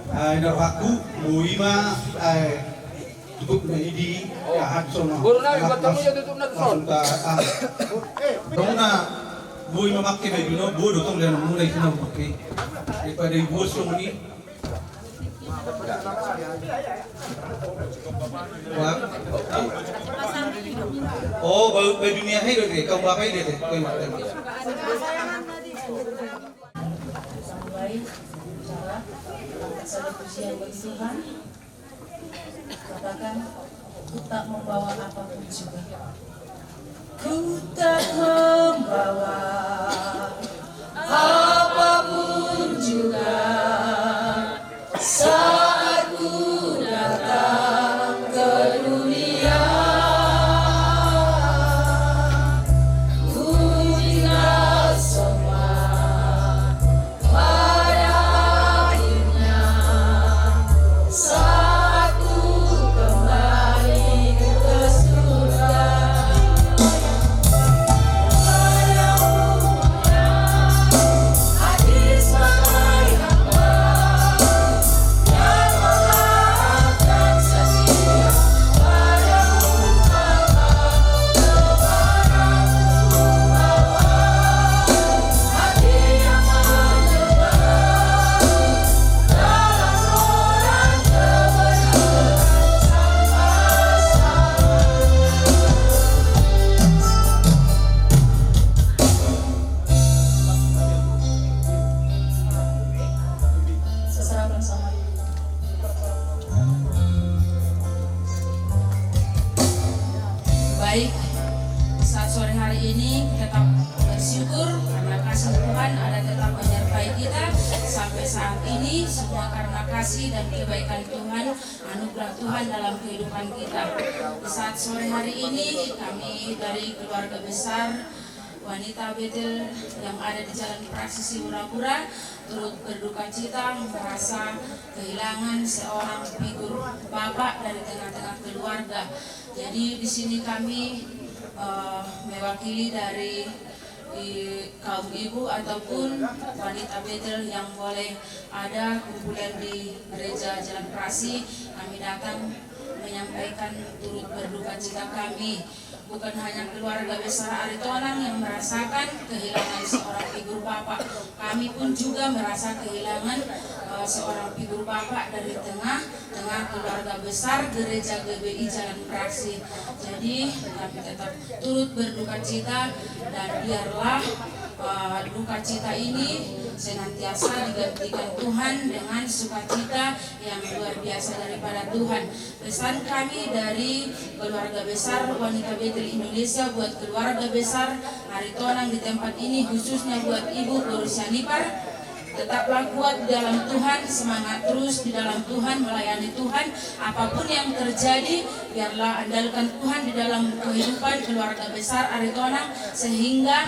Aku buima cukup menjadi sono. Guru na buat kamu ya tutup na son. Kamu na bui memakai baju no bodoh tuh lihat mulai sini memakai daripada ibu sini. Oh baju ni ahay deh, kamu apa ini deh? Kau makan. Sampai bicara satu pujian bagi Tuhan, katakan ku tak membawa apapun juga. Ku tak membawa apapun juga saat ku datang ke dunia. Ku tinggal semua pada akhirnya saat ku kembali ke surga. Baik, saat sore hari ini tetap bersyukur karena kasih Tuhan ada tetap menyertai kita sampai saat ini, semua karena kasih dan kebaikan Tuhan, anugerah Tuhan dalam kehidupan kita. Di saat sore hari ini kami dari keluarga besar Wanita Betel yang ada di Jalan Praksi Singapura turut berduka cita merasa kehilangan seorang figur bapak dari tengah-tengah keluarga. Jadi di sini kami mewakili dari kaum ibu ataupun wanita Betel yang boleh ada kumpulan di gereja Jalan Prasi, kami datang menyampaikan turut berduka cita kami. Bukan hanya keluarga besar Aritonang yang merasakan kehilangan seorang figur bapak, kami pun juga merasa kehilangan seorang figur bapak dari tengah keluarga besar gereja GBI Jalan Praksi. Jadi kami tetap turut berduka cita dan biarlah duka cita ini senantiasa digantikan Tuhan dengan sukacita yang luar biasa daripada Tuhan. Pesan kami dari keluarga besar Wanita Betel Indonesia buat keluarga besar Aritonang di tempat ini, khususnya buat Ibu Borusianipar, tetaplah kuat di dalam Tuhan, semangat terus di dalam Tuhan, melayani Tuhan. Apapun yang terjadi, biarlah andalkan Tuhan di dalam kehidupan keluarga besar Aritonang, sehingga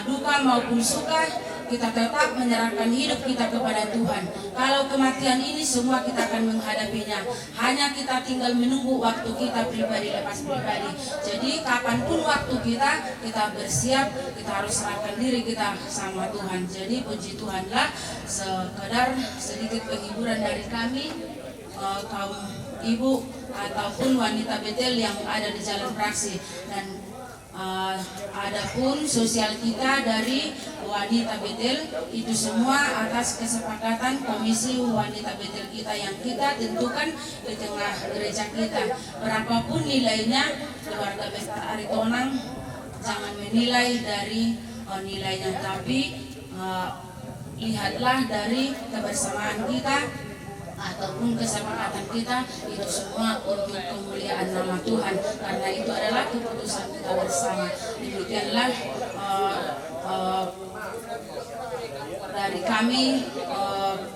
duka maupun suka kita tetap menyerahkan hidup kita kepada Tuhan. Kalau kematian ini semua kita akan menghadapinya. Hanya kita tinggal menunggu waktu kita pribadi lepas pribadi. Jadi kapanpun waktu kita bersiap, kita harus serahkan diri kita sama Tuhan. Jadi puji Tuhanlah, sekedar sedikit penghiburan dari kami kaum ibu ataupun wanita Betel yang ada di Jalan Praksi. Dan adapun sosial kita dari Wanita Betel itu semua atas kesepakatan Komisi Wanita Betel kita yang kita tentukan di tengah gereja kita. Berapapun nilainya, keluarga besar Aritonang jangan menilai dari nilainya, tapi lihatlah dari kebersamaan kita ataupun kesepakatan kita, itu semua untuk kemuliaan nama Tuhan, karena itu adalah keputusan kita bersama. Demikianlah dari kami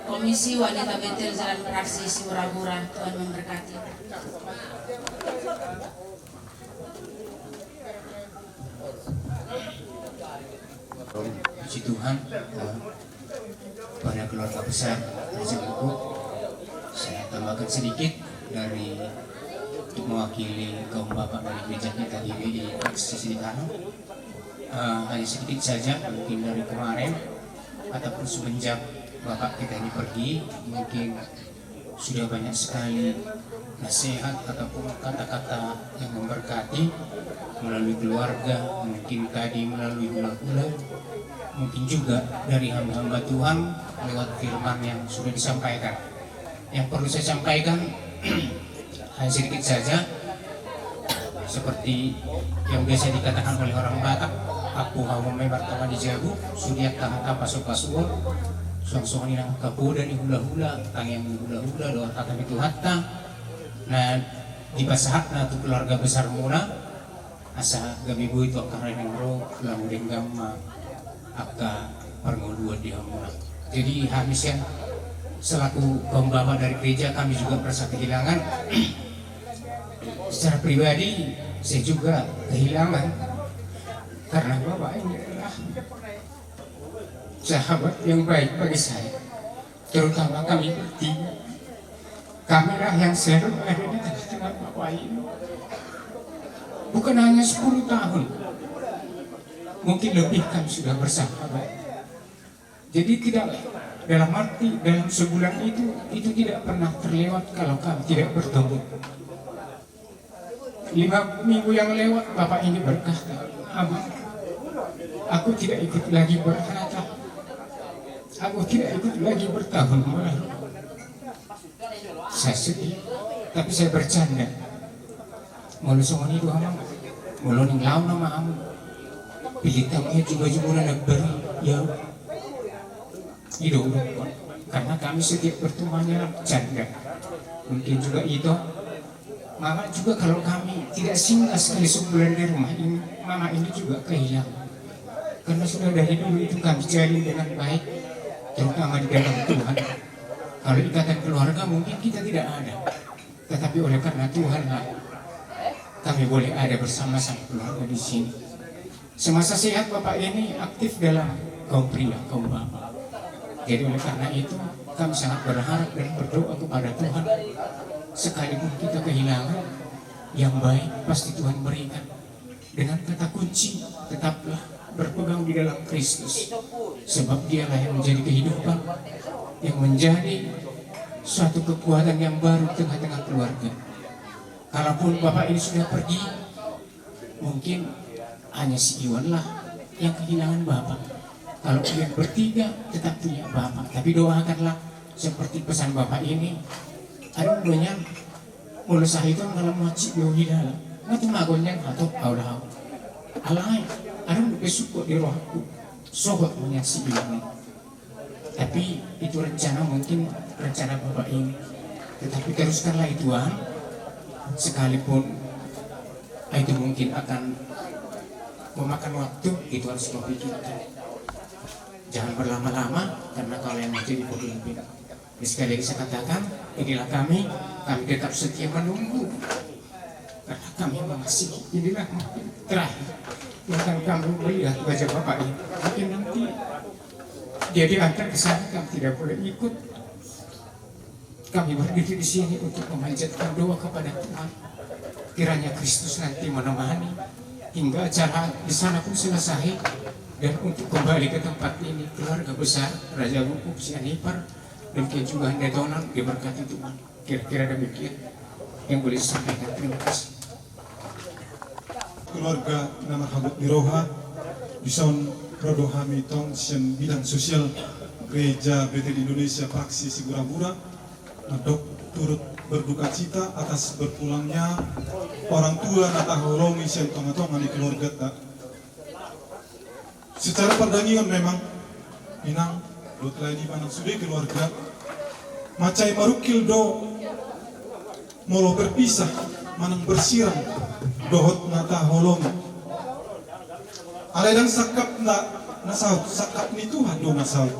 Komisi Wanita Betel Jalan Praksi Singapura. Tuhan memberkati. Puji Tuhan, pada keluarga besar Gereja Ibu, saya tambahkan sedikit dari untuk mewakili kaum bapak dari gereja kita di Praksi Sidikano. Hanya sedikit saja, mungkin dari kemarin ataupun semenjak bapak kita ini pergi, mungkin sudah banyak sekali nasihat ataupun kata-kata yang memberkati melalui keluarga, mungkin tadi melalui hula-hula, mungkin juga dari hamba-hamba Tuhan lewat firman yang sudah disampaikan. Yang perlu saya sampaikan hanya sedikit saja, seperti yang biasa dikatakan oleh orang Batak, aku hawa mebar tawa di jabu, sudiak tahata pasuk-pasuon, suang-suang inang kapu dan hula-hula, tang yang hula-hula doa kata itu hatta. Nah, di pasahat na tu keluarga besar muna, asa gabibu itu akan renang ro, lalu denggam aka perngolua dia muna. Jadi habisnya selaku kaum bapak dari gereja kami juga merasa kehilangan. Secara pribadi saya juga kehilangan karena bapak ini adalah sahabat yang baik bagi saya, terutama kami bertiga. Kamilah yang selalu ada di tengah-tengah bapak ini. Bukan hanya 10 tahun, mungkin lebih kami sudah bersahabat. Jadi tidak dalam arti dalam sebulan itu tidak pernah terlewat kalau kami tidak bertemu. 5 minggu yang lewat bapak ini berkata, Abang, aku tidak ikut lagi berkata, aku tidak ikut lagi bertahun baru. Saya sedih, tapi saya bercanda. Mulu songoni dua hamang, mulu ning laun nama kamu. Pilih tamunya juga nak beri, ya. Itu karena kami setiap bertemannya bercanda. Mungkin juga itu. Mama juga kalau kami tidak singgah sekali sebulan di rumah ini, mama ini juga kehilangan. Karena sudah dari dulu itu kami jalin dengan baik, terutama di dalam Tuhan. Kalau ikatan keluarga mungkin kita tidak ada, tetapi oleh karena Tuhan kami boleh ada bersama-sama keluarga di sini. Semasa sehat bapak ini aktif dalam kaum pria, kaum bapak. Jadi oleh karena itu kami sangat berharap dan berdoa kepada Tuhan. Sekalipun kita kehilangan yang baik pasti Tuhan berikan. Dengan kata kunci, tetaplah berpegang di dalam Kristus, sebab Dialah yang menjadi kehidupan, yang menjadi suatu kekuatan yang baru tengah-tengah keluarga. Kalaupun bapak ini sudah pergi, mungkin hanya si Iwan lah yang kehilangan bapak. Kalau kalian bertiga tetap punya bapak, tapi doakanlah seperti pesan bapak ini. Ada banyak mulai sah itu kalau macik di dalam, nggak tuh magonya atau aulah alay. Ada besok kok di rohku, sobat menyaksi ini. Tapi itu rencana mungkin rencana bapak ini. Tetapi teruskanlah Tuhan, sekalipun itu mungkin akan memakan waktu, itu harus kau pikirkan. Jangan berlama-lama, karena kalau yang menjadi pemimpin. Sekali lagi saya katakan, inilah kami tetap setia menunggu. Karena kami mengasihi, inilah mungkin terakhir yang akan kami melihat wajah bapak ini. Mungkin nanti dia diantar ke sana, kami tidak boleh ikut. Kami berdiri di sini untuk memanjatkan doa kepada Tuhan. Kiranya Kristus nanti menemani hingga acara di sana pun selesai, dan untuk kembali ke tempat ini keluarga besar Raja Gupuk, si Anipar, dan juga Anda Donald diberkati Tuhan. Kira-kira demikian yang boleh disampaikan. Terima kasih. Keluarga nama Habib Miroha Bison Rodo Hamitong Sian bidang sosial Gereja BTD Indonesia Praksi Sigurabura Nadok turut berduka cita atas berpulangnya orang tua Nata Holomi Sian Tonga-Tonga di keluarga tak. Secara perdangian memang Minang do telah di manang sudah keluarga macai marukil do molo berpisah manang bersirang dohot Nata Holomi alai dan sakap nasaut sakap ni Tuhan do nasaut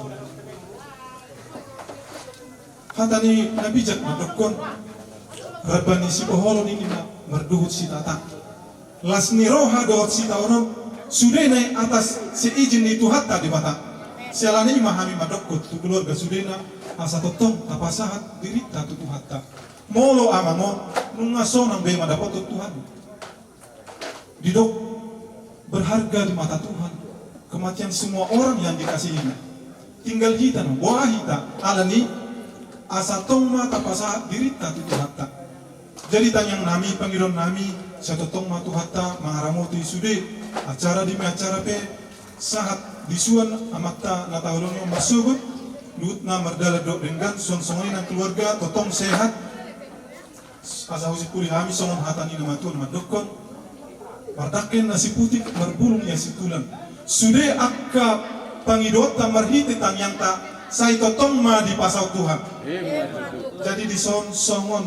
hatani nabijak madokon rabani si poholon ini merduhut si tata las niroha dohot si taunom sudah naik atas si izin itu hatta di mata sialani memahami madokot tu keluarga sudena asa totong tapasahat dirita tu hatta molo amangon nungasonang be madapat Tuhan didok berharga di mata Tuhan. Kematian semua orang yang dikasihinya tinggal kita wahita alani asa tongma tapasa dirita tu hatta. Jadi tanyang nami panggilan nami satu tongma tu hatta mangaramuti sude acara di acara pe sahat disuan amatta natahulong yang masubut lut na merdala dok dengan song-songin ang keluarga totong sehat asa husi puli hami songon hatani nama tuan madokon mardaken nasi putih merbulung ya situlan sude akka pangidota marhiti tanyang ta sai totong ma di pasau Tuhan. Jadi di songon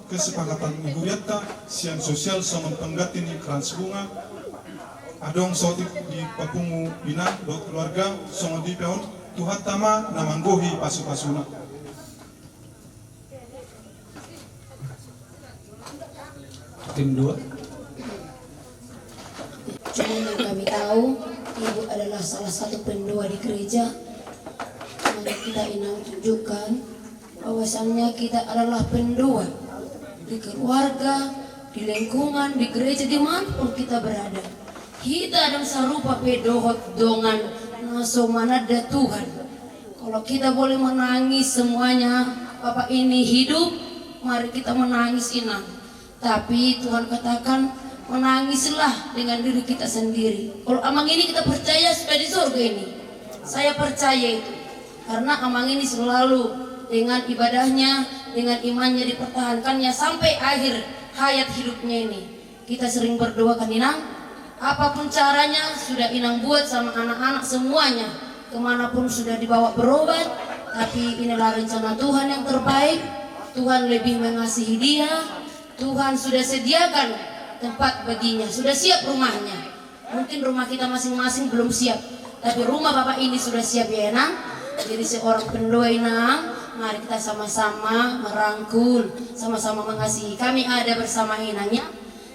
kesepakatan iguriatta siang sosial songon penggatin di kerans bunga adong sotik di papungu binang do keluarga songon di peon Tuhan tama namanggohi pasu-pasuna. Tim 2. Cuma yang kami tahu, ibu adalah salah satu pendua di gereja. Mari kita ingin tunjukkan bahwasannya kita adalah pendua di keluarga, di lingkungan, di gereja, dimanapun kita berada. Kita ada sarupa pedohot dongan naso manada Tuhan. Kalau kita boleh menangis semuanya, Bapak ini hidup, mari kita menangis inang. Tapi Tuhan katakan menangislah dengan diri kita sendiri. Kalau amang ini kita percaya supaya di surga ini. Saya percaya itu. Karena amang ini selalu dengan ibadahnya, dengan imannya dipertahankannya sampai akhir hayat hidupnya ini. Kita sering berdoa kan inang, apapun caranya sudah inang buat sama anak-anak semuanya. Kemanapun sudah dibawa berobat, tapi inilah rencana Tuhan yang terbaik. Tuhan lebih mengasihi dia. Tuhan sudah sediakan tempat baginya, sudah siap rumahnya. Mungkin rumah kita masing-masing belum siap, tapi rumah Bapak ini sudah siap ya enang. Jadi seorang pendua inang, mari kita sama-sama merangkul, sama-sama mengasihi. Kami ada bersama inangnya,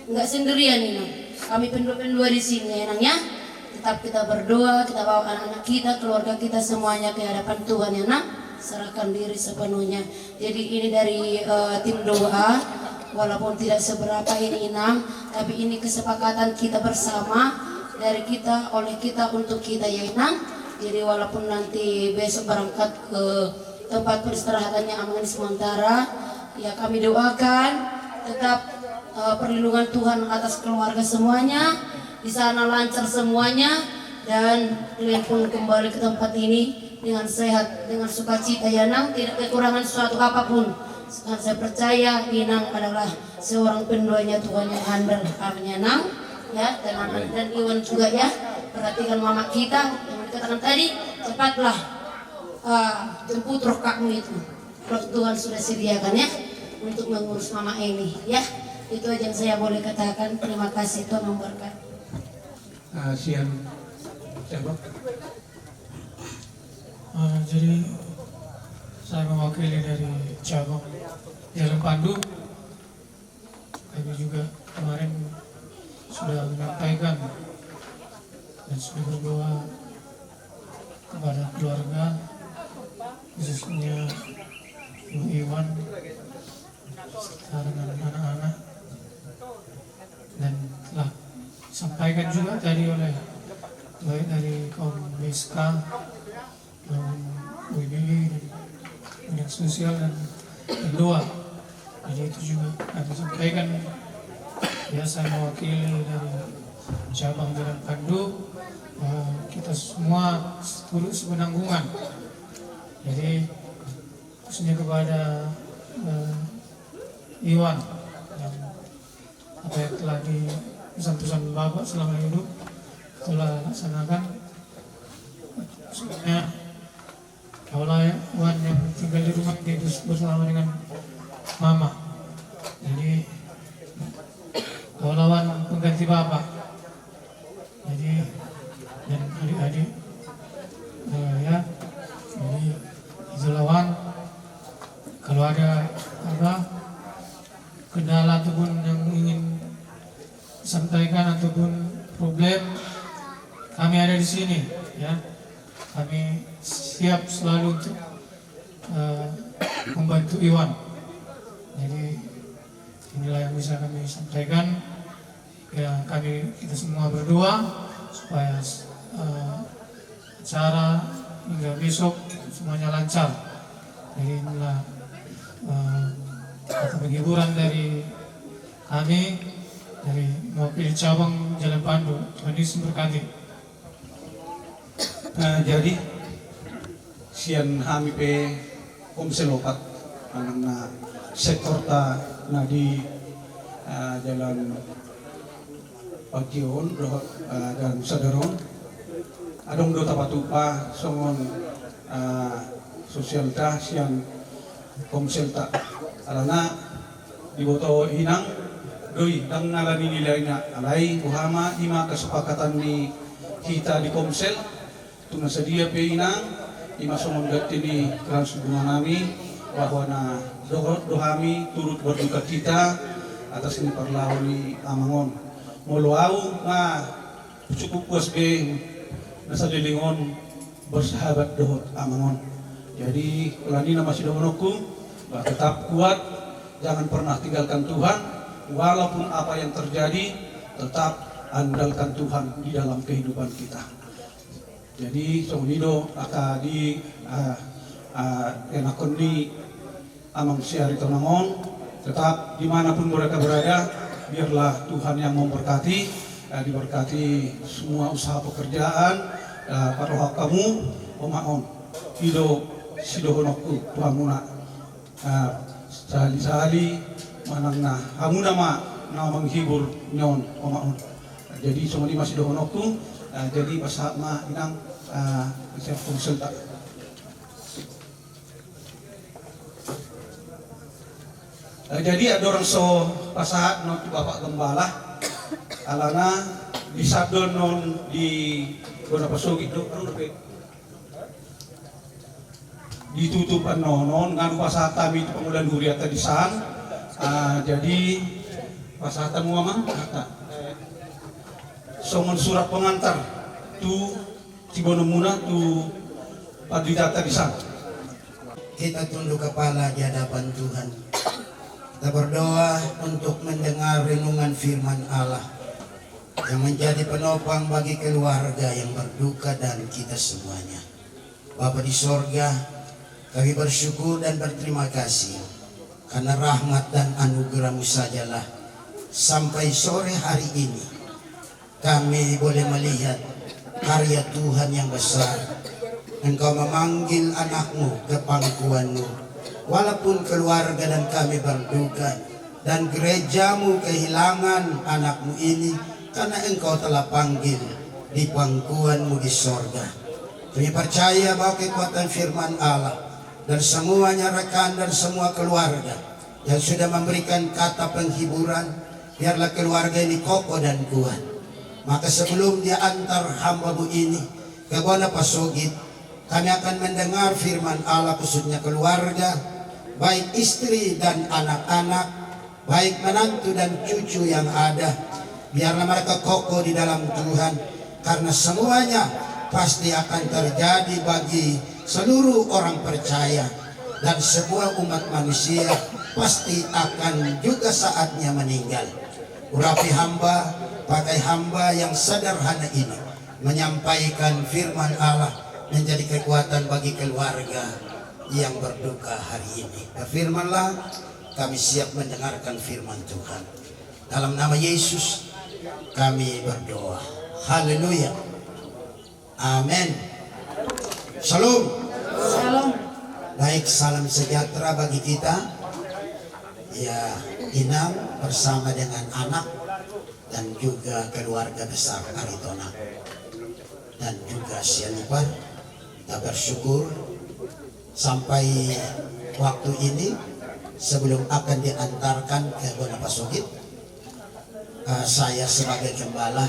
enggak sendirian inang. Kami pendua-pendua di sini enangnya. Tetap kita berdoa, kita bawa anak-anak kita, keluarga kita semuanya ke hadapan Tuhan ya nak. Serahkan diri sepenuhnya. Jadi ini dari tim doa. Walaupun tidak seberapa ini inang, tapi ini kesepakatan kita bersama dari kita, oleh kita, untuk kita ya inang. Jadi walaupun nanti besok berangkat ke tempat peristirahatannya aman sementara, ya kami doakan tetap perlindungan Tuhan atas keluarga semuanya, di sana lancar semuanya, dan kalian pun kembali ke tempat ini dengan sehat, dengan sukacita ya nang, tidak kekurangan suatu apapun. Dan saya percaya Inang adalah seorang pendoanya Tuhan yang handal. Amin nang ya, dan Iwan juga ya. Perhatikan mama kita yang dikatakan tadi, cepatlah jemput roh kamu itu. Roh Tuhan sudah sediakan ya untuk mengurus mama ini ya. Itu aja yang saya boleh katakan. Terima kasih, Tuhan memberkati. Sian siapa? Jadi saya mewakili dari cabang Jalan Pandu. Kami juga kemarin sudah menyampaikan dan sudah berdoa kepada keluarga, khususnya Ibu Iwan serta dengan anak-anak, dan telah disampaikan juga tadi oleh baik dari kaum BSK, kaum WBI, dan bidang sosial dan doa. Jadi itu juga kami sampaikan ya, saya mewakili dari cabang Jalan Pandu, kita semua turut sepenanggungan. Jadi khususnya kepada Iwan yang apa yang telah di pesan-pesan Bapak selama hidup telah laksanakan. Khususnya kaulah Iwan yang tinggal di rumah itu bersama dengan Mama. Jadi lawan pengganti Bapak. Jadi dan adik-adik ya. Jadi itu lawan. Kalau ada apa kendala ataupun yang ingin sampaikan ataupun problem, kami ada di sini ya. Kami siap selalu untuk membantu Iwan. Jadi inilah yang bisa kami sampaikan. Ya, kita semua berdoa supaya acara hingga besok semuanya lancar. Jadi inilah atau penghiburan dari kami dari mewakili cabang Jalan Pandu. Tuhan Yesus memberkati. Jadi sian kami pe komsel opat na sektor ta na di jalan Pagkion dan Sadaron adong do tapatupa songon sosial ta sian komsel ta alana diboto hinang doi dang nalani nilai na alai uhama ima kesepakatan ni kita di komsel tu nasadia pe hinang ima songon gati ni keran hubungan kami bahwa na dohami turut berduka kita atas ini perlawan ni amangon muluau nga cukup puas be nasa lilingon bersahabat dohot amangon. Jadi pelani nama si domonoku tetap kuat, jangan pernah tinggalkan Tuhan walaupun apa yang terjadi, tetap andalkan Tuhan di dalam kehidupan kita. Jadi sonido aka di enakon ni amang siari tonangon, tetap dimanapun mereka berada, biarlah Tuhan yang memberkati, diberkati semua usaha pekerjaan, parohak kamu, omaon, hidup sidohonokku, tuhamuna, sahali-sahali, manang na, hamuna ma, na menghibur nyon, omaon. Jadi semua ini masih dohonokku, jadi pasal ma inang, saya konsulta. Jadi ada orang so pasahat non bapak gembala alana di sabdon non di Gona Pasogi itu ditutupan non nganu pasahat kami itu pengulan huriata di san. Jadi pasahatan muamang kata songon surat pengantar tu Cibonomuna tu padridata di san. Kita tunduk kepala di hadapan Tuhan. Kita berdoa untuk mendengar renungan firman Allah yang menjadi penopang bagi keluarga yang berduka dan kita semuanya. Bapa di sorga, kami bersyukur dan berterima kasih karena rahmat dan anugerah-Mu sajalah sampai sore hari ini kami boleh melihat karya Tuhan yang besar. Engkau memanggil anak-Mu ke pangkuan-Mu. Walaupun keluarga dan kami berduka dan gereja-Mu kehilangan anak-Mu ini karena Engkau telah panggil di pangkuan-Mu di sorga. Kami percaya bahwa kekuatan firman Allah dan semuanya rekan dan semua keluarga yang sudah memberikan kata penghiburan, biarlah keluarga ini kokoh dan kuat. Maka sebelum dia antar hamba-Mu ini ke Gona Pasogi, kami akan mendengar firman Allah khususnya keluarga, baik istri dan anak-anak, baik menantu dan cucu yang ada. Biarlah mereka kokoh di dalam Tuhan, karena semuanya pasti akan terjadi bagi seluruh orang percaya. Dan sebuah umat manusia pasti akan juga saatnya meninggal. Urapi hamba, pakai hamba yang sederhana ini menyampaikan firman Allah menjadi kekuatan bagi keluarga yang berduka hari ini. Berfirmanlah, kami siap mendengarkan firman Tuhan. Dalam nama Yesus kami berdoa. Haleluya. Amin. Shalom. Shalom. Baik, salam sejahtera bagi kita. Ya, Inang bersama dengan anak dan juga keluarga besar Aritona dan juga Sianipar. Kita bersyukur sampai waktu ini sebelum akan diantarkan ke Gona Pasogi, saya sebagai gembala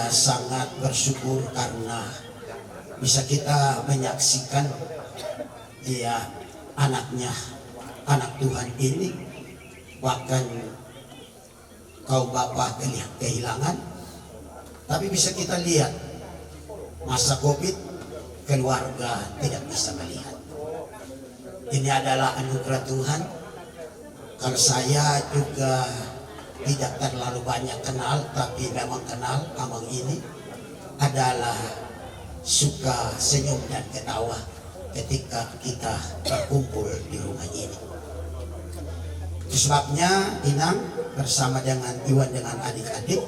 sangat bersyukur karena bisa kita menyaksikan anaknya, anak Tuhan ini, bahkan kaum bapak kehilangan, tapi bisa kita lihat masa COVID keluarga tidak bisa melihat. Ini adalah anugerah Tuhan. Kalau saya juga tidak terlalu banyak kenal, tapi memang kenal abang ini adalah suka senyum dan ketawa ketika kita berkumpul di rumah ini. sebabnya Inang bersama dengan Iwan dengan adik-adik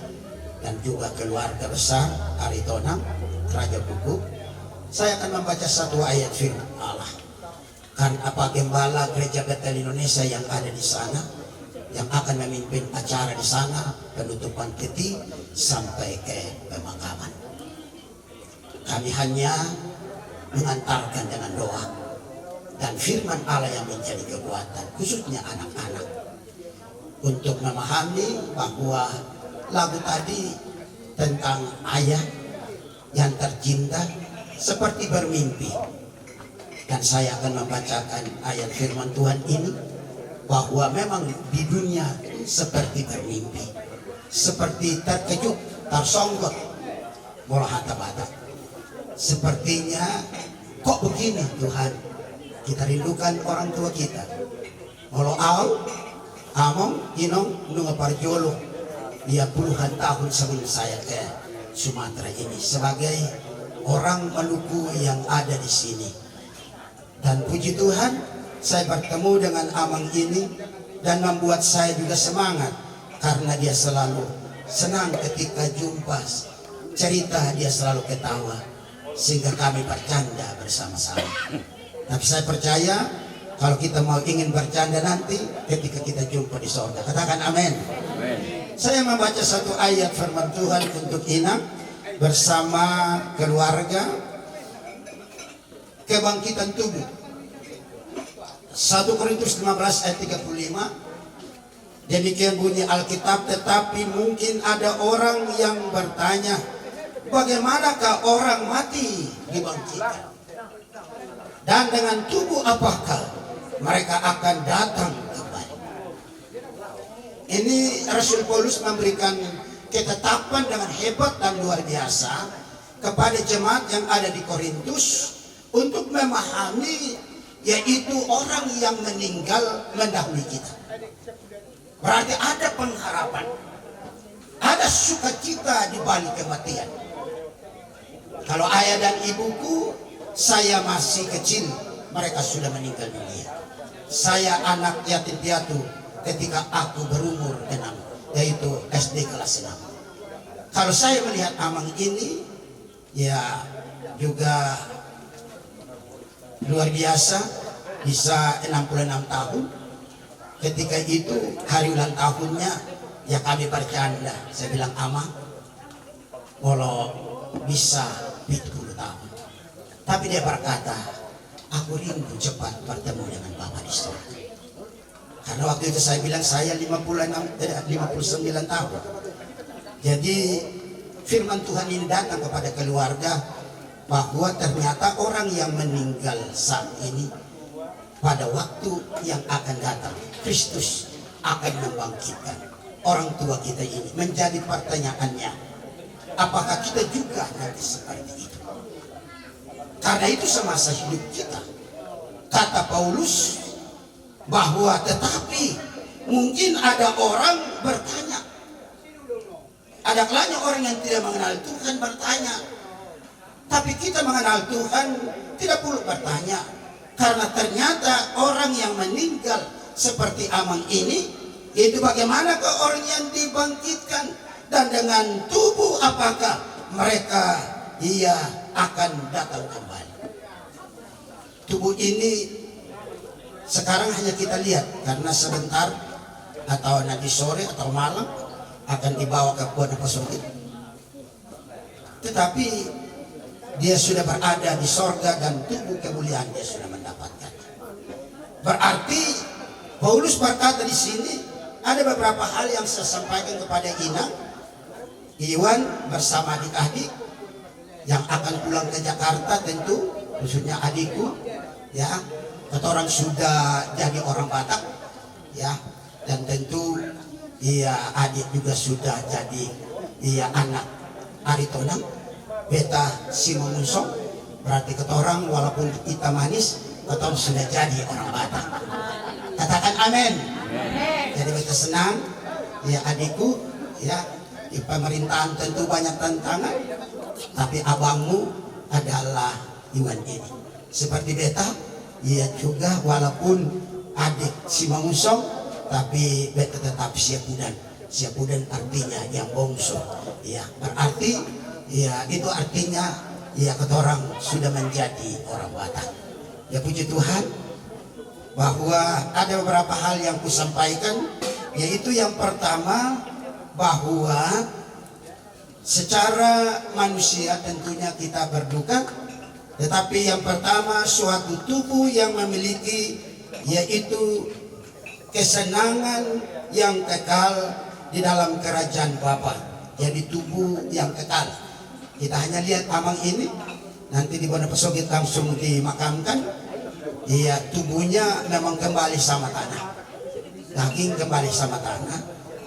dan juga keluarga besar Aritonang Raja Buku, saya akan membaca satu ayat firman Allah. Kan apa gembala gereja Betel Indonesia yang ada di sana, yang akan memimpin acara di sana, penutupan peti sampai ke pemakaman. Kami hanya mengantarkan dengan doa dan firman Allah yang menjadi kekuatan, khususnya anak-anak, untuk memahami bahwa lagu tadi tentang ayah yang tercinta seperti bermimpi. Dan saya akan membacakan ayat firman Tuhan ini, bahwa memang di dunia seperti bermimpi, seperti terkejut, tersonggok, bola hata-bata. Sepertinya kok begini Tuhan, kita rindukan orang tua kita. Molo among inong nunga parjolo, dia puluhan tahun sebelum saya ke Sumatera ini sebagai orang Maluku yang ada di sini. Dan puji Tuhan, saya bertemu dengan Amang ini dan membuat saya juga semangat karena dia selalu senang ketika jumpa, cerita dia selalu ketawa sehingga kami bercanda bersama-sama. Tapi saya percaya kalau kita mau ingin bercanda nanti ketika kita jumpa di surga. Katakan amin. Saya membaca satu ayat firman Tuhan untuk Inang bersama keluarga. Kebangkitan tubuh 1 Korintus 15 ayat 35. Demikian bunyi Alkitab. Tetapi mungkin ada orang yang bertanya, bagaimanakah orang mati dibangkitkan? Dan dengan tubuh apakah mereka akan datang kembali? Ini Rasul Paulus memberikan ketetapan dengan hebat dan luar biasa kepada jemaat yang ada di Korintus untuk memahami, yaitu orang yang meninggal mendahului kita. Berarti ada pengharapan, ada sukacita di balik kematian. Kalau ayah dan ibuku, saya masih kecil, mereka sudah meninggal dunia. Saya anak yatim piatu ketika aku berumur 6, yaitu SD kelas 6. Kalau saya melihat Amang ini, ya juga luar biasa, bisa 66 tahun. Ketika itu hari ulang tahunnya, ya kami bercanda. Saya bilang, Amang, kalau bisa 70 tahun. Tapi dia berkata, aku rindu cepat bertemu dengan Bapak di surga. Karena waktu itu saya bilang saya 59 tahun. Jadi firman Tuhan ini datang kepada keluarga bahwa ternyata orang yang meninggal saat ini, pada waktu yang akan datang Kristus akan membangkitkan orang tua kita ini. Menjadi pertanyaannya, apakah kita juga nanti seperti itu? Karena itu semasa hidup kita, kata Paulus, bahwa tetapi mungkin ada orang bertanya. Ada kalanya orang yang tidak mengenal Tuhan bertanya. Tapi kita mengenal Tuhan tidak perlu bertanya. Karena ternyata orang yang meninggal seperti Amang ini, itu bagaimanakah orang yang dibangkitkan? Dan dengan tubuh apakah mereka akan datang kembali? Tubuh ini sekarang hanya kita lihat karena sebentar atau nanti sore atau malam akan dibawa ke Puan Pasungkit. Tetapi dia sudah berada di sorga dan tubuh kemuliaan dia sudah mendapatkan. Berarti Paulus berkata di sini ada beberapa hal yang saya sampaikan kepada Inang, Iwan bersama adik-adik yang akan pulang ke Jakarta, tentu khususnya adikku, ya. Kata orang sudah jadi orang Batak, ya, dan tentu adik juga sudah jadi anak Aritonang beta Simonusong. Berarti kata orang walaupun kita manis, kata orang sudah jadi orang Batak. Katakan amin. Jadi beta senang, ya adikku, ya di pemerintahan tentu banyak tantangan, tapi abangmu adalah Iwan ini. Seperti beta, ia juga walaupun adik si Mangusong, tapi beta tetap siapudan. Siapudan artinya yang bongso. Ya, berarti ya itu artinya ya ketorang sudah menjadi orang Batak. Ya puji Tuhan bahwa ada beberapa hal yang kusampaikan, yaitu yang pertama bahwa secara manusia tentunya kita berduka, tetapi yang pertama suatu tubuh yang memiliki yaitu kesenangan yang kekal di dalam kerajaan Bapa. Jadi tubuh yang kekal. Kita hanya lihat amang ini, nanti di Bonapesogit langsung dimakamkan. Iya, tubuhnya memang kembali sama tanah, daging kembali sama tanah,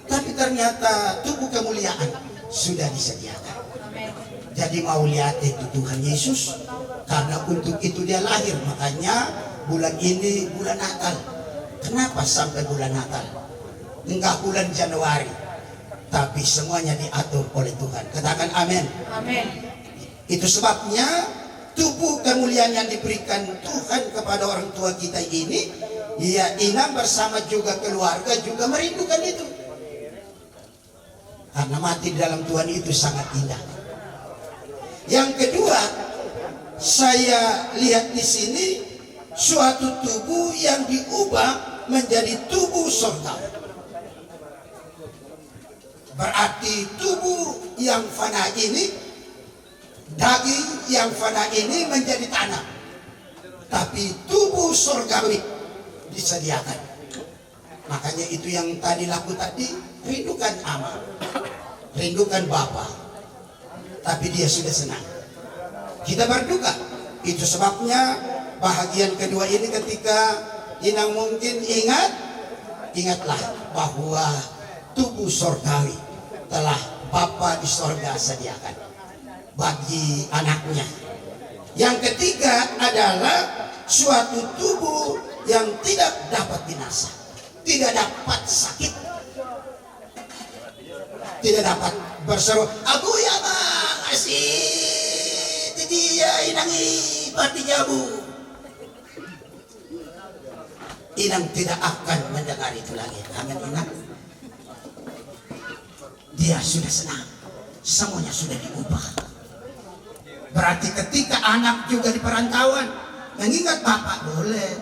tapi ternyata tubuh kemuliaan sudah disediakan. Jadi mau lihat itu Tuhan Yesus, karena untuk itu dia lahir. Makanya bulan ini bulan Natal. Kenapa sampai bulan Natal? Enggak bulan Januari, tapi semuanya diatur oleh Tuhan. Katakan amin. Amin. Itu sebabnya tubuh kemuliaan yang diberikan Tuhan kepada orang tua kita ini, ya Inang bersama juga keluarga juga merindukan itu. Karena mati di dalam Tuhan itu sangat indah. Yang kedua, saya lihat di sini suatu tubuh yang diubah menjadi tubuh surga. Berarti tubuh yang fana ini, daging yang fana ini menjadi tanah, tapi tubuh surgawi disediakan. Makanya itu yang tadi laku tadi, rindukan ama, rindukan Bapa, tapi dia sudah senang. Kita berduka. Itu sebabnya bahagian kedua ini ketika Inang mungkin ingatlah bahwa tubuh surgawi telah Bapa di sorga sediakan bagi anaknya. Yang ketiga adalah suatu tubuh yang tidak dapat binasa, tidak dapat sakit, tidak dapat berseru aku ya bang asih dia inangi partinya bu. Inang tidak akan mendengar itu lagi. Amin Inang. Dia sudah senang, semuanya sudah diubah. Berarti ketika anak juga di perantauan mengingat bapak boleh,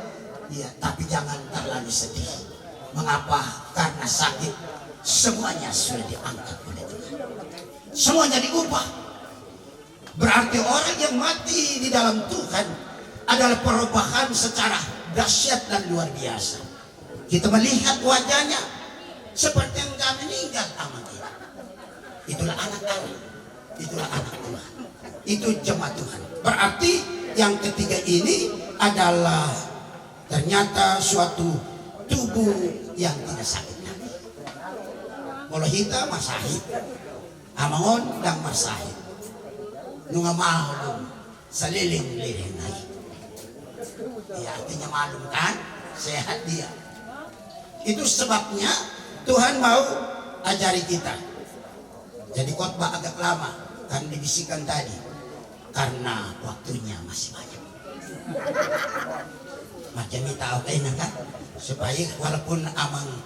ya, tapi jangan terlalu sedih. Mengapa? Karena sakit, semuanya sudah diangkat oleh Tuhan. Semuanya diubah. Berarti orang yang mati di dalam Tuhan adalah perubahan secara dahsyat dan luar biasa. Kita melihat wajahnya seperti yang kami meninggal amat. Itulah anak-anak, itulah anak Tuhan, itu jemaat Tuhan. Berarti yang ketiga ini adalah ternyata suatu tubuh yang tidak sakit lagi. Molohita masahid, amangon dan masahid, nunga malum saliling-liling lagi. Ya, artinya malum kan, sehat dia. Itu sebabnya Tuhan mau ajari kita. Jadi khotbah agak lama kan dibisikkan tadi karena waktunya masih banyak. Macam ini tahu kan supaya walaupun amang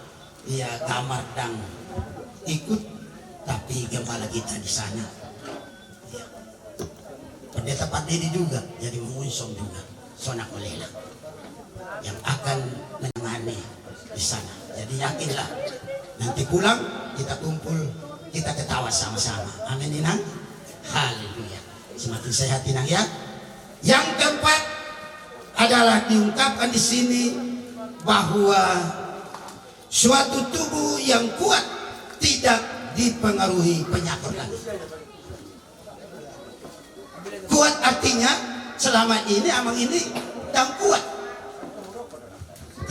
ya kamar dan ikut, tapi gembala kita di sana. Ya. Pendeta Pak Dedi juga jadi mengunsung juga sonak olela yang akan menemani di sana. Jadi yakinlah nanti pulang kita kumpul, kita ketawa sama-sama. Amin Inang. Haleluya. Semakin sehat Inang ya. Yang keempat adalah diungkapkan di sini bahwa suatu tubuh yang kuat tidak dipengaruhi penyakit lagi. Kuat artinya selama ini amang ini dan kuat.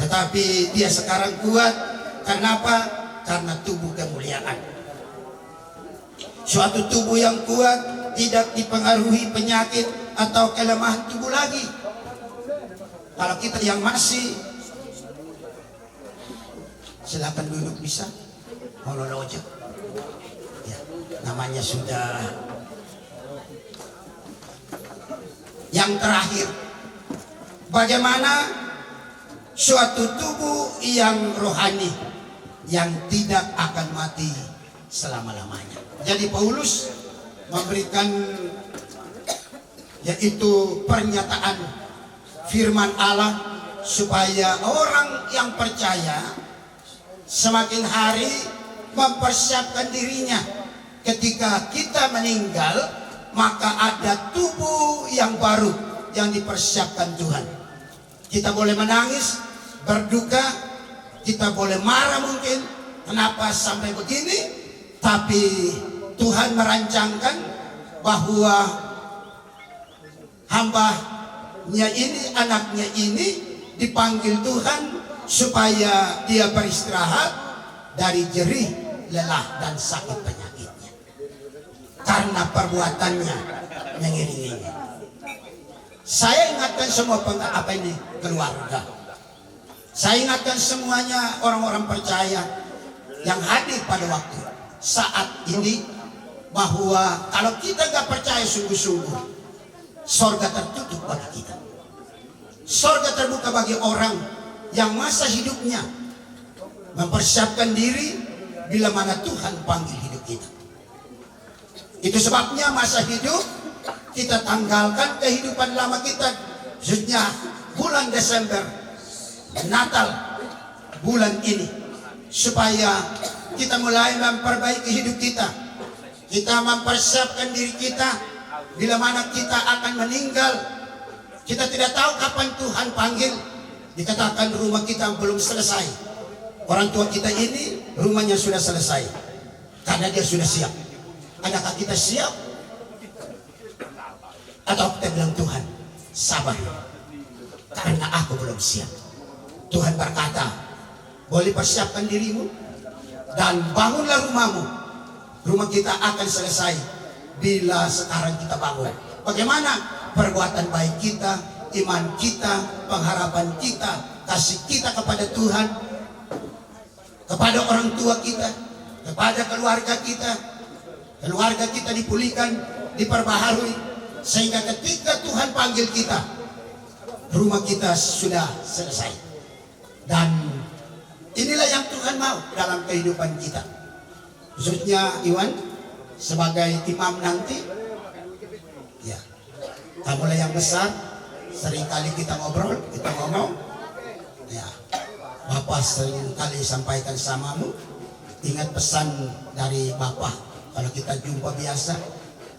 Tetapi dia sekarang kuat karena apa? Karena tubuh kemuliaan. Suatu tubuh yang kuat tidak dipengaruhi penyakit atau kelemahan tubuh lagi. Kalau kita yang masih, silakan duduk bisa. Hololojo. Ya, namanya sudah. Yang terakhir, bagaimana suatu tubuh yang rohani yang tidak akan mati selama-lamanya. Jadi Paulus memberikan yaitu pernyataan firman Allah supaya orang yang percaya semakin hari mempersiapkan dirinya. Ketika kita meninggal, maka ada tubuh yang baru yang dipersiapkan Tuhan. Kita boleh menangis, berduka, kita boleh marah mungkin, kenapa sampai begini, tapi Tuhan merancangkan bahwa hambanya ini, anaknya ini dipanggil Tuhan supaya dia beristirahat dari jerih, lelah, dan sakit penyakitnya karena perbuatannya mengiringinya. Saya ingatkan semua keluarga. Saya ingatkan semuanya orang-orang percaya yang hadir pada waktu saat ini bahwa kalau kita gak percaya sungguh-sungguh, sorga tertutup bagi kita. Sorga terbuka bagi orang yang masa hidupnya mempersiapkan diri bila mana Tuhan panggil hidup kita. Itu sebabnya masa hidup kita tanggalkan kehidupan lama kita, khususnya bulan Desember, Natal, bulan ini, supaya kita mulai memperbaiki hidup kita. Kita mempersiapkan diri kita bila mana kita akan meninggal. Kita tidak tahu kapan Tuhan panggil. Dikatakan rumah kita belum selesai. Orang tua kita ini rumahnya sudah selesai karena dia sudah siap. Adakah kita siap? Atau kita bilang, Tuhan sabar karena aku belum siap. Tuhan berkata, boleh persiapkan dirimu dan bangunlah rumahmu. Rumah kita akan selesai bila sekarang kita bangun. Bagaimana perbuatan baik kita, iman kita, pengharapan kita, kasih kita kepada Tuhan, kepada orang tua kita, kepada keluarga kita. Keluarga kita dipulihkan, diperbaharui, sehingga ketika Tuhan panggil kita, rumah kita sudah selesai. Dan inilah yang Tuhan mau dalam kehidupan kita. Khususnya Iwan sebagai imam nanti, ya, kamulah yang besar. Seringkali kita ngobrol, kita ngomong, ya, Bapak seringkali sampaikan samamu, ingat pesan dari Bapak. Kalau kita jumpa biasa,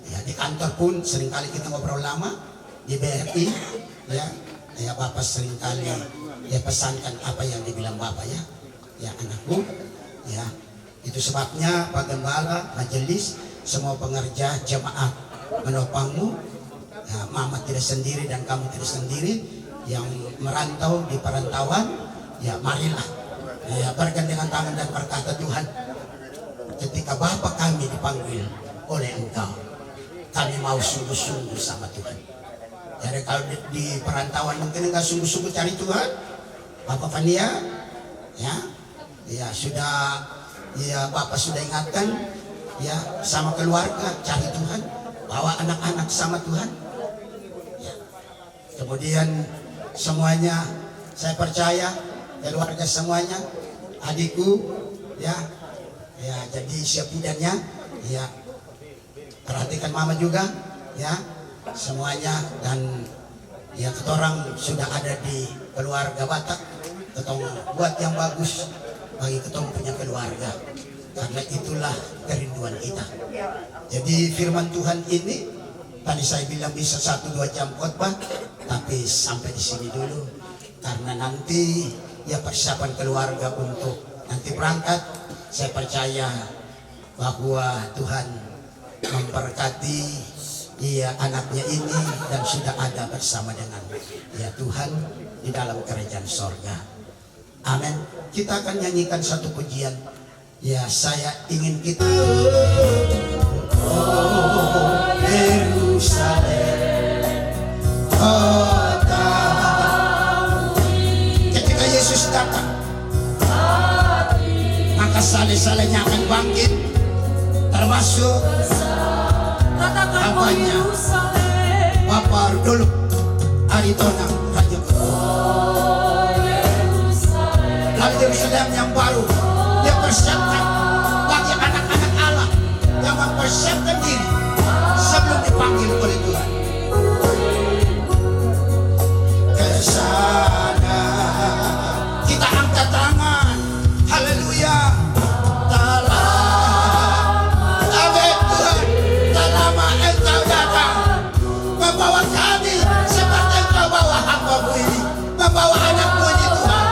ya di kantor pun seringkali kita ngobrol lama, di BRI, ya Bapak seringkali ya pesankan apa yang dibilang Bapak, ya anakku, ya itu sebabnya Pak Gembala, majelis, semua pengerja jemaat menopangmu. Ya, Mama tidak sendiri dan kamu tidak sendiri yang merantau di perantauan, ya marilah, ya bergandengan tangan dan berkata, Tuhan, ketika Bapa kami dipanggil oleh Engkau, kami mau sungguh-sungguh sama Tuhan. Jadi kalau di perantauan mungkin enggak sungguh-sungguh cari Tuhan, Bapak Fania, ya sudah, ya Bapak sudah ingatkan, ya sama keluarga cari Tuhan, bawa anak-anak sama Tuhan. Ya. Kemudian semuanya, saya percaya keluarga semuanya, adikku, ya jadi siap mudanya, ya perhatikan Mama juga, ya semuanya. Dan ya kita orang sudah ada di keluarga Batak, ketong buat yang bagus bagi ketong punya keluarga, karena itulah kerinduan kita. Jadi firman Tuhan ini tadi saya bilang bisa 1-2 jam khotbah, tapi sampai di sini dulu karena nanti ya persiapan keluarga untuk nanti berangkat. Saya percaya bahwa Tuhan memberkati ya anaknya ini dan sudah ada bersama dengan ya Tuhan di dalam kerajaan sorga. Amin. Kita akan nyanyikan satu pujian. Ya, saya ingin kita. Oh Yerusalem, kota. Ketika Yesus datang, maka saleh-salehnya akan bangkit, termasuk hambanya Bapak Duluk Aritonang Raja. Hal Yerusalem yang baru yang persiapkan bagi anak-anak Allah yang mempersiapkan diri sebelum dipanggil oleh Tuhan. Ke sana kita angkat tangan, haleluya. Membawa kami seperti Engkau bawa hamba-Mu ini, membawa anak-Mu ini Tuhan.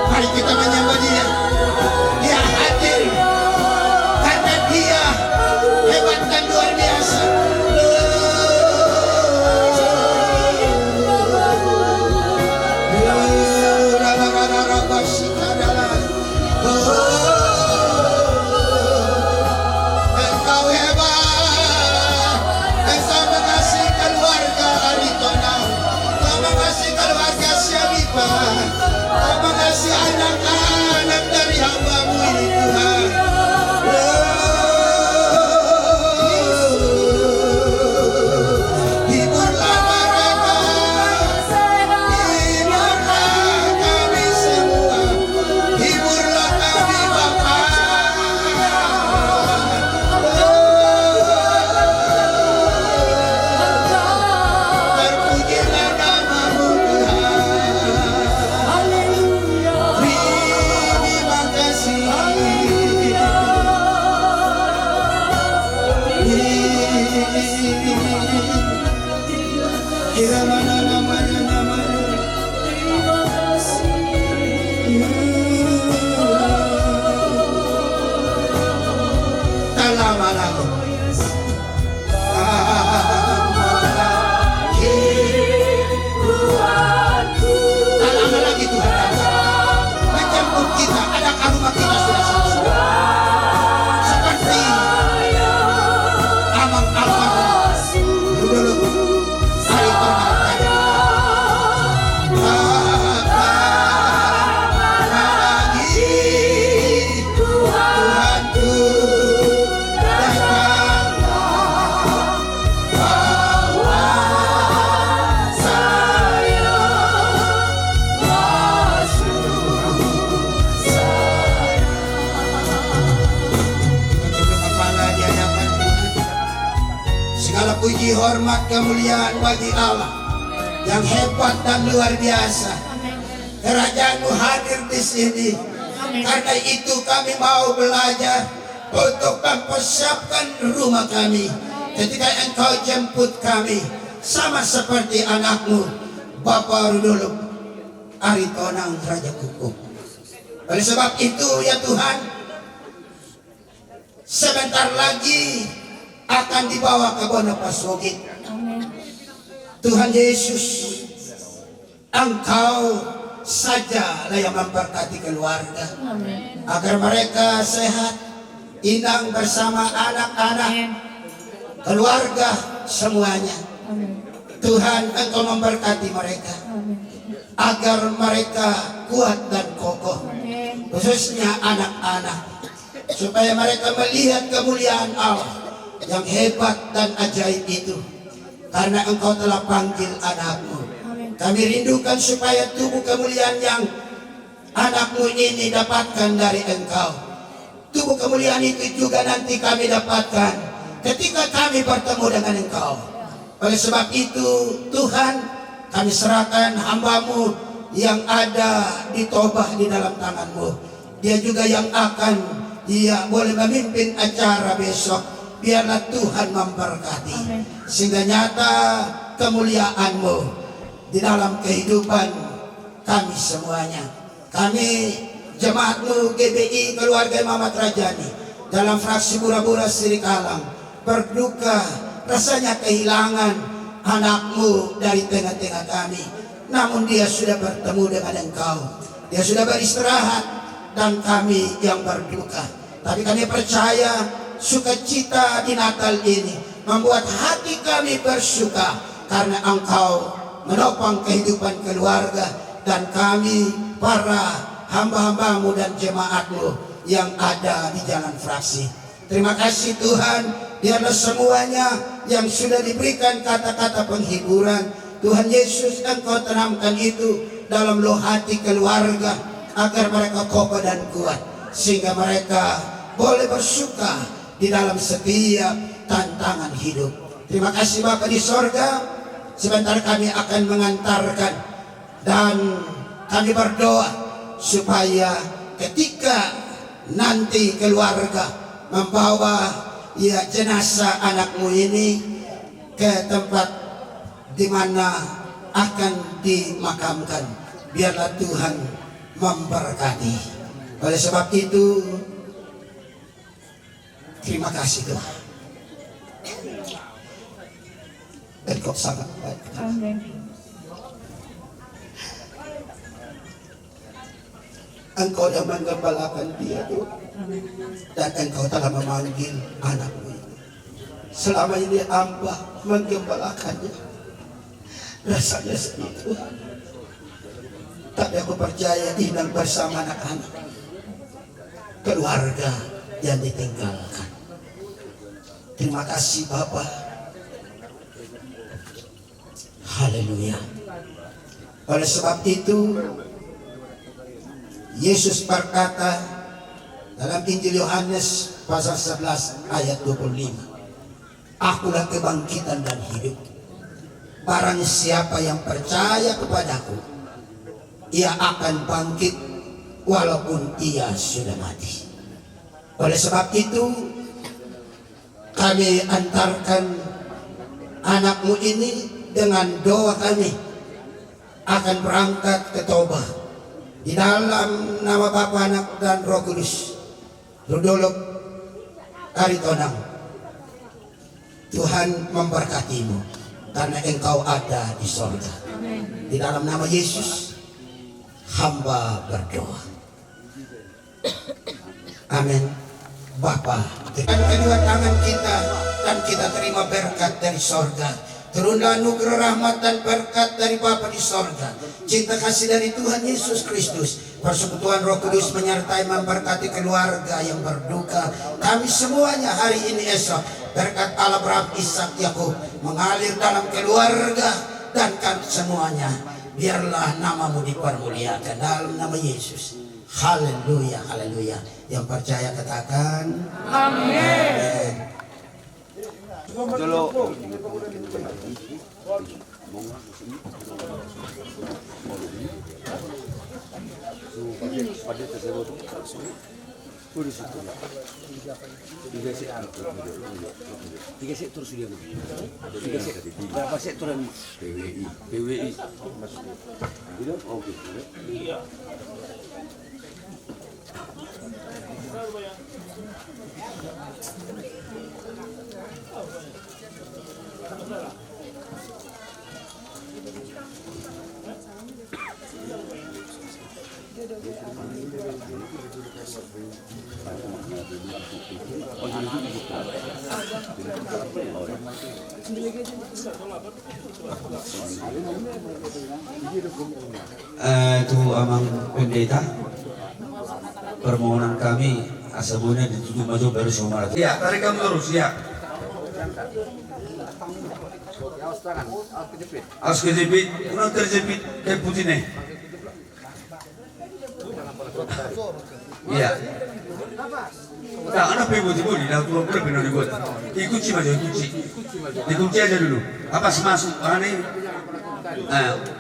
Mari kita menyembah Dia. Dia hadir karena Dia hebat dan luar biasa. Engkau hebat. Engkau mengasihi keluarga Aritonang. Engkau mengasihi keluarga Siabipa. Engkau mengasihi anak-anak dari hamba-Mu ini Tuhan. Hiburlah mereka, hiburlah kami semua, hiburlah kami Bapa. Terpujilah nama-Mu Tuhan. Terima kasih. Kira mana namanya tak lama lagi. Tak lama lagi Tuhan menjemput kita, ada karuma kita sudah selesai. Seperti Amang Almarhum dulu hari pernah lagi Tuhanku datang. hormat, kemuliaan bagi Allah yang hebat dan luar biasa. Kerajaan-Mu hadir di sini. Karena itu kami mau belajar untuk mempersiapkan rumah kami ketika Engkau jemput kami, sama seperti anak-Mu Bapak Rudolf Aritonang Raja Kukuh. Oleh sebab itu ya Tuhan, sebentar lagi akan dibawa ke Bonapasogit. Tuhan Yesus, Engkau saja yang memberkati keluarga agar mereka sehat, inang bersama anak-anak, keluarga semuanya. Tuhan, Engkau memberkati mereka agar mereka kuat dan kokoh, khususnya anak-anak, supaya mereka melihat kemuliaan Allah yang hebat dan ajaib itu. Karena Engkau telah panggil anak-Mu, kami rindukan supaya tubuh kemuliaan yang anak-Mu ini dapatkan dari Engkau. Tubuh kemuliaan itu juga nanti kami dapatkan ketika kami bertemu dengan Engkau. Oleh sebab itu Tuhan, kami serahkan hamba-Mu yang ada di Tobah di dalam tangan-Mu. Dia juga yang akan boleh memimpin acara besok. Biarlah Tuhan memberkati sehingga nyata kemuliaan-Mu di dalam kehidupan kami semuanya. Kami jemaat-Mu GBI Keluarga Mamat Rajani dalam fraksi Bura-Bura Sirikalang berduka, rasanya kehilangan anak-Mu dari tengah-tengah kami. Namun dia sudah bertemu dengan Engkau, dia sudah beristirahat, dan kami yang berduka. Tapi kami percaya sukacita di Natal ini membuat hati kami bersuka karena Engkau menopang kehidupan keluarga dan kami para hamba-hamba-Mu dan jemaat-Mu yang ada di jalan fraksi. Terima kasih Tuhan, biarlah semuanya yang sudah diberikan kata-kata penghiburan, Tuhan Yesus Engkau tanamkan itu dalam loh hati keluarga agar mereka kokoh dan kuat, sehingga mereka boleh bersuka di dalam setiap tantangan hidup. Terima kasih Bapa di sorga. Sebentar kami akan mengantarkan dan kami berdoa supaya ketika nanti keluarga membawa jenazah anak-Mu ini ke tempat di mana akan dimakamkan, biarlah Tuhan memberkati. Oleh sebab itu terima kasih Tuhan. Engkau sangat baik. Engkau yang menggembalakan dia Tuhan. Dan Engkau telah memanggil anak-Mu ini. Selama ini hamba menggembalakannya, rasanya sedih Tuhan. Tapi aku percaya Inang bersama anak-anak, keluarga yang ditinggalkan. Terima kasih Bapa. Haleluya. Oleh sebab itu Yesus berkata dalam Injil Yohanes pasal 11 ayat 25, Akulah kebangkitan dan hidup. Barang siapa yang percaya kepadaku, ia akan bangkit walaupun ia sudah mati. Oleh sebab itu kami antarkan anak-Mu ini dengan doa kami akan berangkat ke Tobah di dalam nama Bapa, Anak dan Roh Kudus. Rudolf Aritonang, Tuhan memberkati-Mu karena Engkau ada di sorga. Di dalam nama Yesus hamba berdoa. Amin. Bapa, dengan kedua tangan kita dan kita terima berkat dari sorga. Turunlah anugerah rahmat dan berkat dari Bapa di sorga, cinta kasih dari Tuhan Yesus Kristus, persekutuan Roh Kudus menyertai memberkati keluarga yang berduka. Kami semuanya hari ini esok, berkat Allah Abraham, Ishak, Yakub mengalir dalam keluarga dan kami semuanya. Biarlah nama-Mu dipermuliakan dalam nama Yesus. Haleluya, haleluya. Yang percaya katakan amin. Itu Amang Pendeta, permohonan kami asabunnya ditutup maju baru semua. Ya, tarik kamu terus ya. Awas kejepit, kurang terjepit kayak putih nih. Iya. Tak ada pebodi bodi, dah tua pula benar dibuat. Dikunci maju, dikunci aja dulu. Apa masuk? Aneh.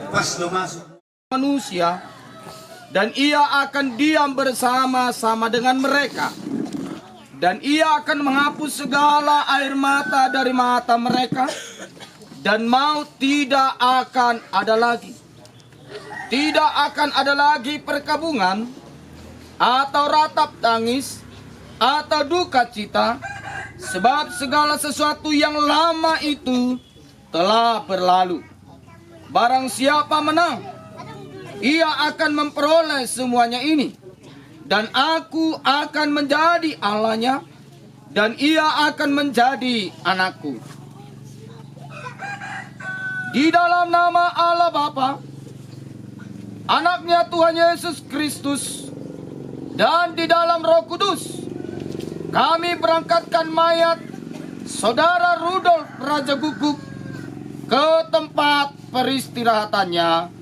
Pas lo masuk. Manusia, dan ia akan diam bersama-sama dengan mereka, dan ia akan menghapus segala air mata dari mata mereka, dan maut tidak akan ada lagi. Tidak akan ada lagi perkabungan, atau ratap tangis, atau duka cita, sebab segala sesuatu yang lama itu telah berlalu. Barang siapa menang, ia akan memperoleh semuanya ini, dan aku akan menjadi Allahnya, dan ia akan menjadi anakku. Di dalam nama Allah Bapa, Anaknya Tuhan Yesus Kristus, dan di dalam Roh Kudus, kami berangkatkan mayat Saudara Rudolf Raja Guguk ke tempat peristirahatannya.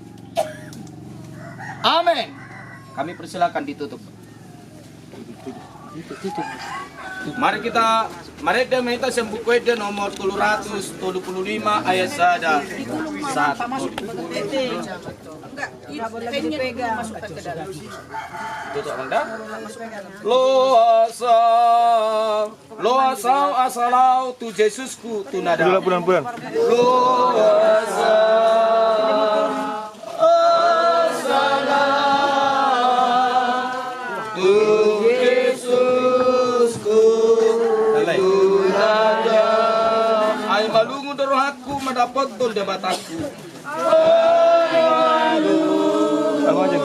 Amin. Kami persilakan ditutup. Mari kita minta sembuh kuede nomor 375 ayat 1. Tutup Anda. Lo asal asalau tu Yesusku tu nada. Bulan. Lo aku mendapat tol debatanku. Apa aja?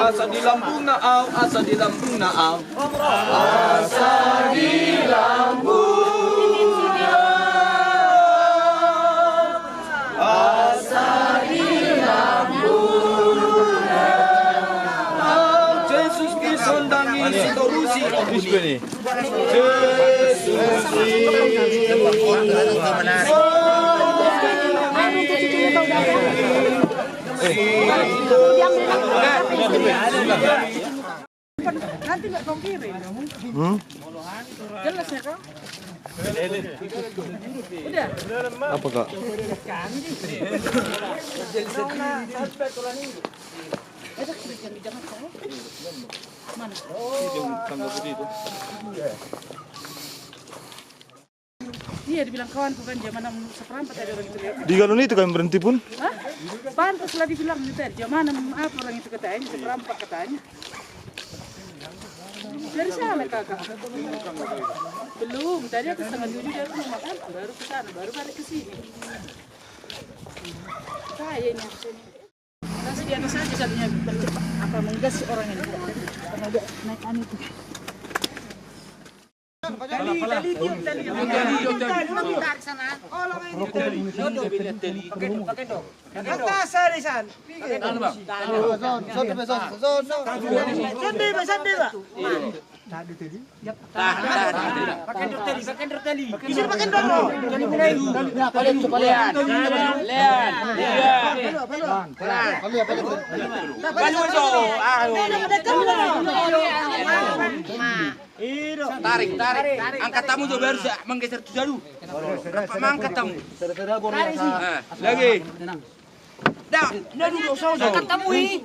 Asa di lambung naau, asa di lambung naau, asa di lambung. Nanti nggak kau kirim. Jelas ya kau? Udah. Apa kak? Mana? Iya, dibilang kawanku kan zaman seperempat ada orang itu lihat. Di galon itu kan berhenti pun? Hah? Pantas lah dibilang itu. Zaman apa orang itu katanya seperempat katanya. Dari sana kakak? Belum, tadi aku 6:30 dari rumah makan, baru ke sana, baru balik ke sini. Kayaknya kasih di atas saja satunya bercepat apa menggas orang ini karena udah naik anu itu. Dali, Tarik. Angkat tamu coba harus menggeser tu dulu. Angkat tamu. Lagi. Dah, duduk sama. Angkat tamu ini.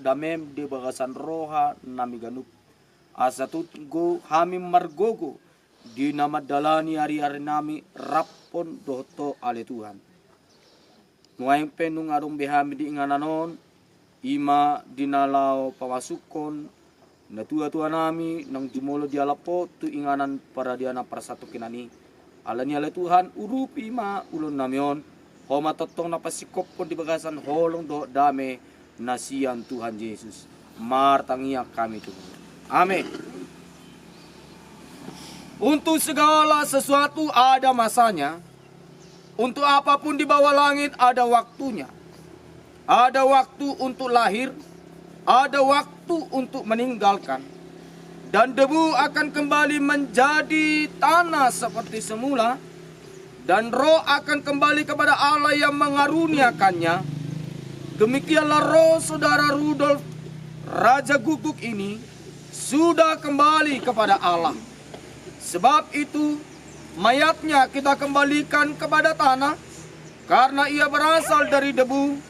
Damem di bagasan roha nami ganup. Asatut go hamim margogo. Di nama dalani hari-hari nami rapon doto ale Tuhan. Nuaing penung arung behami di ingananon. Ima dinalau pamasukon na tua nami nang jumolo dialapo tu inganan para diana para satu kinani alani ala Tuhan urupi ma ulun namion homa totong na pasikop pun di bagasan holong do dame nasian Tuhan Yesus martangia kami Tuhan. Amin. Untuk segala sesuatu ada masanya, untuk apapun di bawah langit ada waktunya. Ada waktu untuk lahir, ada waktu untuk meninggalkan. Dan debu akan kembali menjadi tanah seperti semula. Dan roh akan kembali kepada Allah yang mengaruniakannya. Demikianlah roh saudara Rudolf, Raja Guguk ini, sudah kembali kepada Allah. Sebab itu, mayatnya kita kembalikan kepada tanah, karena ia berasal dari debu,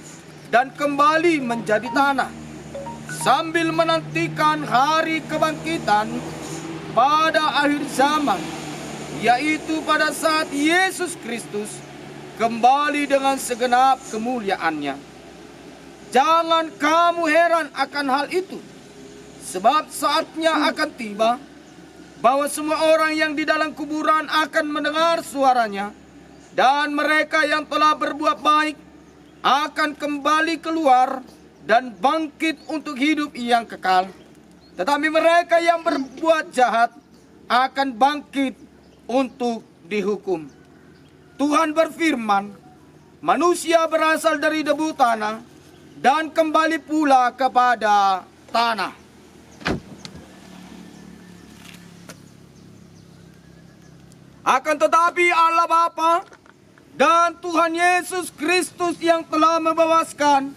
dan kembali menjadi tanah sambil menantikan hari kebangkitan pada akhir zaman, yaitu pada saat Yesus Kristus kembali dengan segenap kemuliaannya. Jangan kamu heran akan hal itu, sebab saatnya akan tiba bahwa semua orang yang di dalam kuburan akan mendengar suaranya, dan mereka yang telah berbuat baik akan kembali keluar dan bangkit untuk hidup yang kekal. Tetapi mereka yang berbuat jahat akan bangkit untuk dihukum. Tuhan berfirman, manusia berasal dari debu tanah dan kembali pula kepada tanah. Akan tetapi Allah Bapa dan Tuhan Yesus Kristus yang telah membebaskan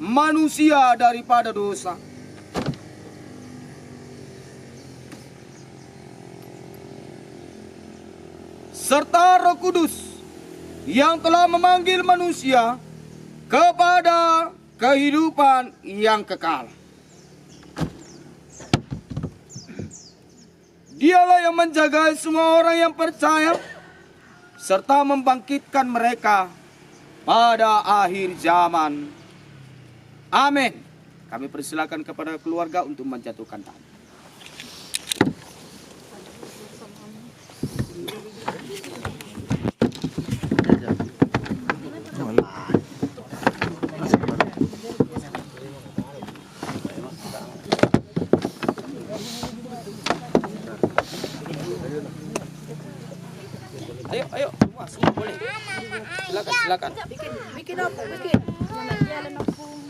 manusia daripada dosa, serta Roh Kudus yang telah memanggil manusia kepada kehidupan yang kekal. Dialah yang menjaga semua orang yang percaya serta membangkitkan mereka pada akhir zaman. Amin. Kami persilakan kepada keluarga untuk menjatuhkan tangan. Ayo, semua boleh. Silakan. Bikin apa? Bikin.